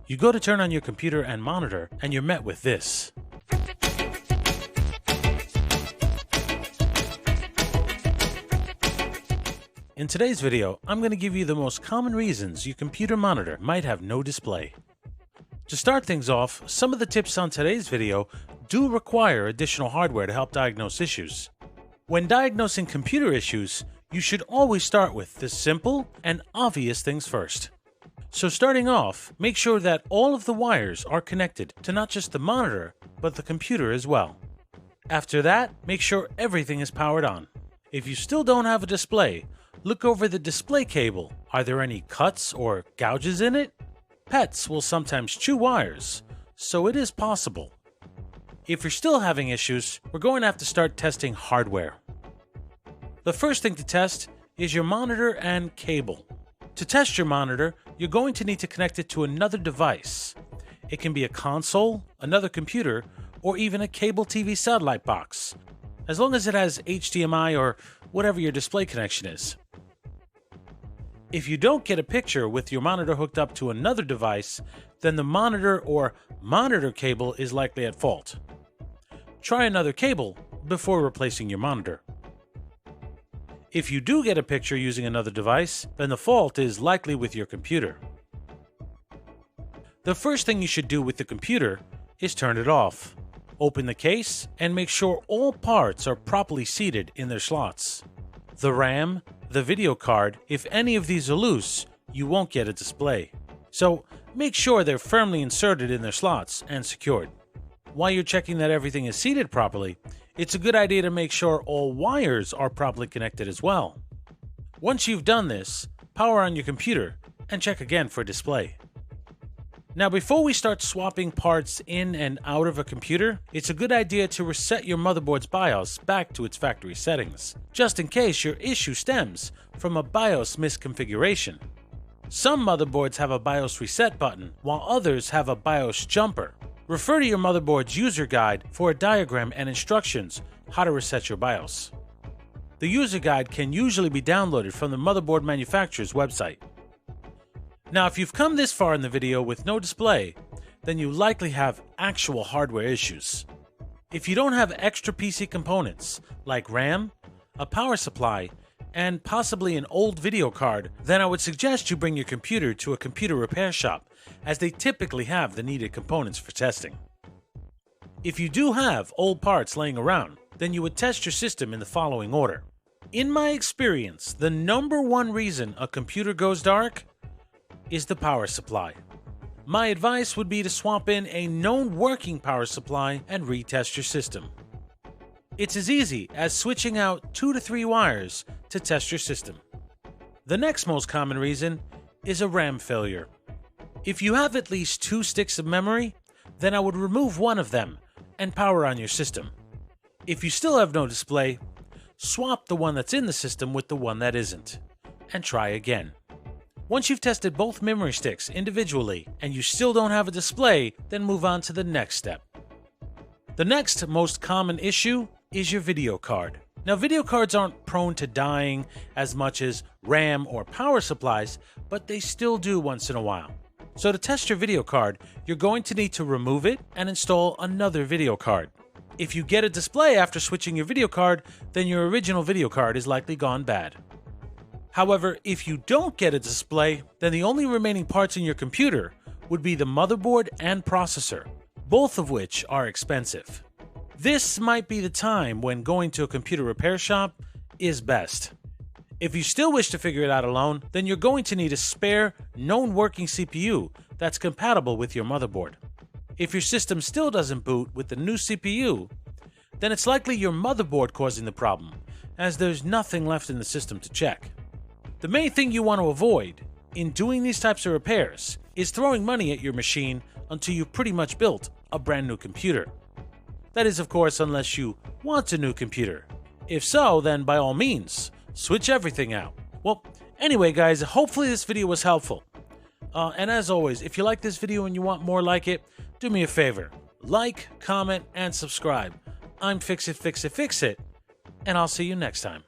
You go to turn on your computer and monitor, and you're met with this. In today's video, I'm going to give you the most common reasons your computer monitor might have no display. To start things off, some of the tips on today's video do require additional hardware to help diagnose issues. When diagnosing computer issues, you should always start with the simple and obvious things first. So starting off, make sure that all of the wires are connected to not just the monitor, but the computer as well. After that, make sure everything is powered on. If you still don't have a display, look over the display cable. Are there any cuts or gouges in it? Pets will sometimes chew wires, so it is possible. If you're still having issues, we're going to have to start testing hardware. The first thing to test is your monitor and cable. To test your monitor, you're going to need to connect it to another device. It can be a console, another computer, or even a cable TV satellite box, as long as it has HDMI or whatever your display connection is. If you don't get a picture with your monitor hooked up to another device, then the monitor or monitor cable is likely at fault. Try another cable before replacing your monitor. If you do get a picture using another device, then the fault is likely with your computer. The first thing you should do with the computer is turn it off. Open the case and make sure all parts are properly seated in their slots. The RAM, the video card, if any of these are loose, you won't get a display. So make sure they're firmly inserted in their slots and secured. While you're checking that everything is seated properly, it's a good idea to make sure all wires are properly connected as well. Once you've done this, power on your computer and check again for a display. Now, before we start swapping parts in and out of a computer, it's a good idea to reset your motherboard's BIOS back to its factory settings, just in case your issue stems from a BIOS misconfiguration. Some motherboards have a BIOS reset button, while others have a BIOS jumper. Refer to your motherboard's user guide for a diagram and instructions how to reset your BIOS. The user guide can usually be downloaded from the motherboard manufacturer's website. Now, if you've come this far in the video with no display, then you likely have actual hardware issues. If you don't have extra PC components like RAM, a power supply, and possibly an old video card, then I would suggest you bring your computer to a computer repair shop, as they typically have the needed components for testing. If you do have old parts laying around, then you would test your system in the following order. In my experience, the number one reason a computer goes dark is the power supply. My advice would be to swap in a known working power supply and retest your system. It's as easy as switching out 2 to 3 wires to test your system. The next most common reason is a RAM failure. If you have at least 2 sticks of memory, then I would remove one of them and power on your system. If you still have no display, swap the one that's in the system with the one that isn't, and try again. Once you've tested both memory sticks individually and you still don't have a display, then move on to the next step. The next most common issue is your video card. Now, video cards aren't prone to dying as much as RAM or power supplies, but they still do once in a while. So to test your video card, you're going to need to remove it and install another video card. If you get a display after switching your video card, then your original video card is likely gone bad. However, if you don't get a display, then the only remaining parts in your computer would be the motherboard and processor, both of which are expensive. This might be the time when going to a computer repair shop is best. If you still wish to figure it out alone, then you're going to need a spare, known working CPU that's compatible with your motherboard. If your system still doesn't boot with the new CPU, then it's likely your motherboard causing the problem, as there's nothing left in the system to check. The main thing you want to avoid in doing these types of repairs is throwing money at your machine until you've pretty much built a brand new computer. That is, of course, unless you want a new computer. If so, then by all means, switch everything out. Well, anyway guys, hopefully this video was helpful. And as always, if you like this video and you want more like it, do me a favor. Like, comment, and subscribe. I'm fixitfixitfixit, and I'll see you next time.